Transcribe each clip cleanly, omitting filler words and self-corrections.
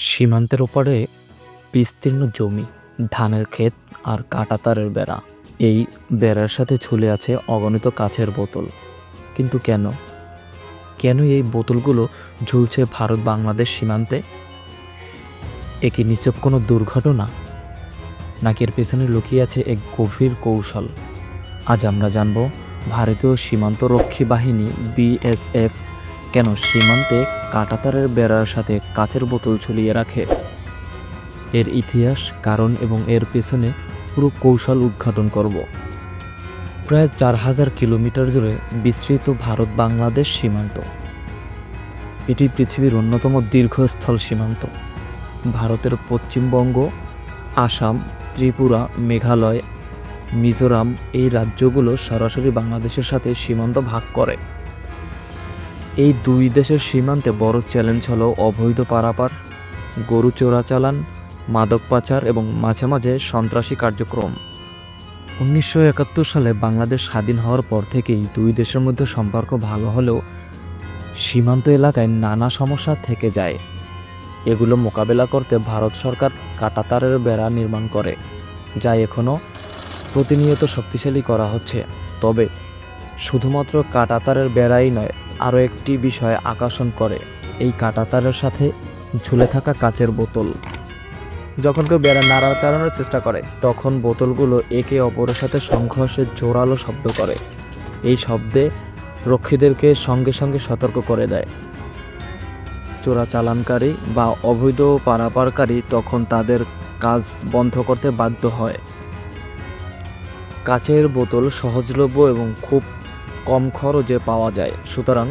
সীমান্তের ওপারে বিস্তীর্ণ জমি, ধানের ক্ষেত আর কাঁটাতারের বেড়া। এই বেড়ার সাথে ঝুলে আছে অগণিত কাচের বোতল। কিন্তু কেন কেন এই বোতলগুলো ঝুলছে ভারত বাংলাদেশ সীমান্তে? এ কি নিছক কোনো দুর্ঘটনা, নাকি এর পেছনে লুকিয়ে আছে এক গভীর কৌশল? আজ আমরা জানব ভারতীয় সীমান্তরক্ষী বাহিনী বিএসএফ কেন সীমান্তে কাঁটাতারের বেড়ার সাথে কাচের বোতল ঝুলিয়ে রাখে, এর ইতিহাস, কারণ এবং এর পেছনে পুরো কৌশল উদ্ঘাটন করব। প্রায় 4000 কিলোমিটার জুড়ে বিস্তৃত ভারত বাংলাদেশ সীমান্ত। এটি পৃথিবীর অন্যতম দীর্ঘস্থল সীমান্ত। ভারতের পশ্চিমবঙ্গ, আসাম, ত্রিপুরা, মেঘালয়, মিজোরাম এই রাজ্যগুলো সরাসরি বাংলাদেশের সাথে সীমান্ত ভাগ করে। এই দুই দেশের সীমান্তে বড় চ্যালেঞ্জ হলো অবৈধ পারাপার, গরু চোরাচালান, মাদক পাচার এবং মাঝে মাঝে সন্ত্রাসী কার্যক্রম। 1971 সালে বাংলাদেশ স্বাধীন হওয়ার পর থেকেই দুই দেশের মধ্যে সম্পর্ক ভালো হলেও সীমান্ত এলাকায় নানা সমস্যা থেকে যায়। এগুলো মোকাবেলা করতে ভারত সরকার কাঁটাতারের বেড়া নির্মাণ করে, যা এখনও প্রতিনিয়ত শক্তিশালী করা হচ্ছে। তবে শুধুমাত্র কাঁটাতারের বেড়াই নয়, আরও একটি বিষয় আকর্ষণ করে এই কাঁটাতারের সাথে ঝুলে থাকা কাচের বোতল। যখন কেউ বেড়া নাড়াচাড়ানোর চেষ্টা করে, তখন বোতলগুলো একে অপরের সাথে সংঘর্ষে জোরালো শব্দ করে। এই শব্দে রক্ষীদেরকে সঙ্গে সঙ্গে সতর্ক করে দেয়। চোরাচালানকারী বা অবৈধ পারাপারকারী তখন তাদের কাজ বন্ধ করতে বাধ্য হয়। কাচের বোতল সহজলভ্য এবং খুব কম খরচে পাওয়া যায়, সুতরাং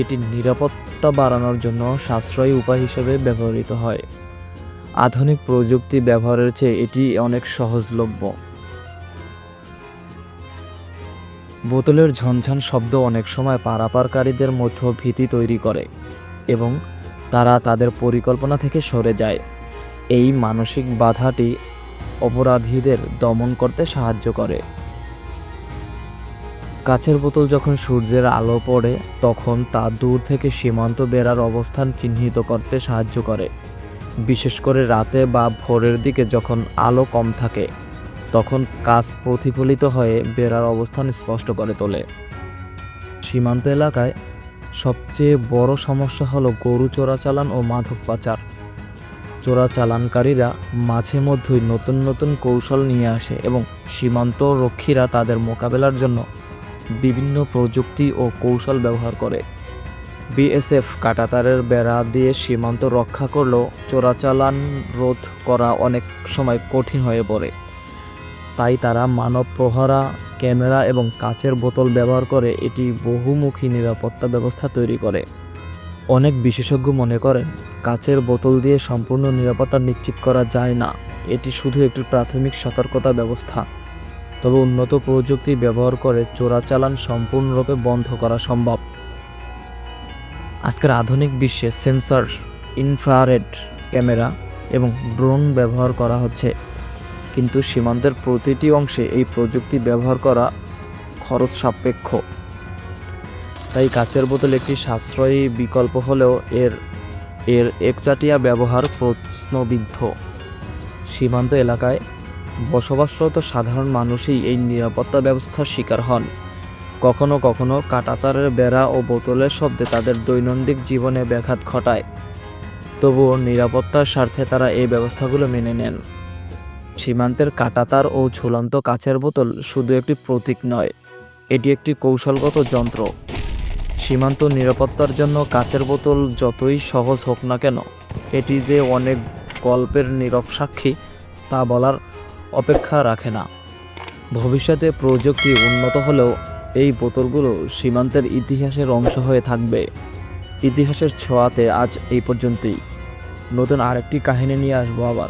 এটি নিরাপত্তা বাড়ানোর জন্য সাশ্রয়ী উপায় হিসেবে ব্যবহৃত হয়। আধুনিক প্রযুক্তি ব্যবহারের চেয়ে এটি অনেক সহজলভ্য। বোতলের ঝনঝন শব্দ অনেক সময় পারাপারকারীদের মধ্যে ভীতি তৈরি করে এবং তারা তাদের পরিকল্পনা থেকে সরে যায়। এই মানসিক বাধাটি অপরাধীদের দমন করতে সাহায্য করে। কাচের বোতল যখন সূর্যের আলো পড়ে, তখন তা দূর থেকে সীমান্ত বেড়ার অবস্থান চিহ্নিত করতে সাহায্য করে। বিশেষ করে রাতে বা ভোরের দিকে যখন আলো কম থাকে, তখন কাচ প্রতিফলিত হয়ে বেড়ার অবস্থান স্পষ্ট করে তোলে। সীমান্ত এলাকায় সবচেয়ে বড় সমস্যা হলো গরু চোরাচালান ও মাদক পাচার। চোরাচালানকারীরা মাঝে মধ্যেই নতুন নতুন কৌশল নিয়ে আসে এবং সীমান্ত রক্ষীরা তাদের মোকাবেলার জন্য বিভিন্ন প্রযুক্তি ও কৌশল ব্যবহার করে। বিএসএফ কাঁটাতারের বেড়া দিয়ে সীমান্ত রক্ষা করলেও চোরাচালান রোধ করা অনেক সময় কঠিন হয়ে পড়ে। তাই তারা মানব প্রহরা, ক্যামেরা এবং কাচের বোতল ব্যবহার করে এটি বহুমুখী নিরাপত্তা ব্যবস্থা তৈরি করে। অনেক বিশেষজ্ঞ মনে করেন, কাচের বোতল দিয়ে সম্পূর্ণ নিরাপত্তা নিশ্চিত করা যায় না, এটি শুধু একটি প্রাথমিক সতর্কতা ব্যবস্থা। তবে উন্নত প্রযুক্তি ব্যবহার করে চোরাচালান সম্পূর্ণরূপে বন্ধ করা সম্ভব। আজকের আধুনিক বিশ্বে সেন্সর, ইনফ্রারেড ক্যামেরা এবং ড্রোন ব্যবহার করা হচ্ছে, কিন্তু সীমান্তের প্রতিটি অংশে এই প্রযুক্তি ব্যবহার করা খরচ সাপেক্ষ। তাই কাচের বোতল একটি সাশ্রয়ী বিকল্প হলেও এর একচাটিয়া ব্যবহার প্রশ্নবিদ্ধ। সীমান্ত এলাকায় বসবাসরত সাধারণ মানুষই এই নিরাপত্তা ব্যবস্থার শিকার হন। কখনো কখনো কাঁটাতারের বেড়া ও বোতলের শব্দে তাদের দৈনন্দিন জীবনে ব্যাঘাত ঘটায়, তবুও নিরাপত্তার স্বার্থে তারা এই ব্যবস্থাগুলো মেনে নেন। সীমান্তের কাঁটাতার ও ঝুলন্ত কাচের বোতল শুধু একটি প্রতীক নয়, এটি একটি কৌশলগত যন্ত্র। সীমান্ত নিরাপত্তার জন্য কাচের বোতল যতই সহজ হোক না কেন, এটি যে অনেক গল্পের নীরব সাক্ষী তা বলার অপেক্ষা রাখে না। ভবিষ্যতে প্রযুক্তি উন্নত হলেও এই বোতলগুলো সীমান্তের ইতিহাসের অংশ হয়ে থাকবে। ইতিহাসের ছোঁয়াতে আজ এই পর্যন্তই। নতুন আরেকটি কাহিনী নিয়ে আসবো আবার।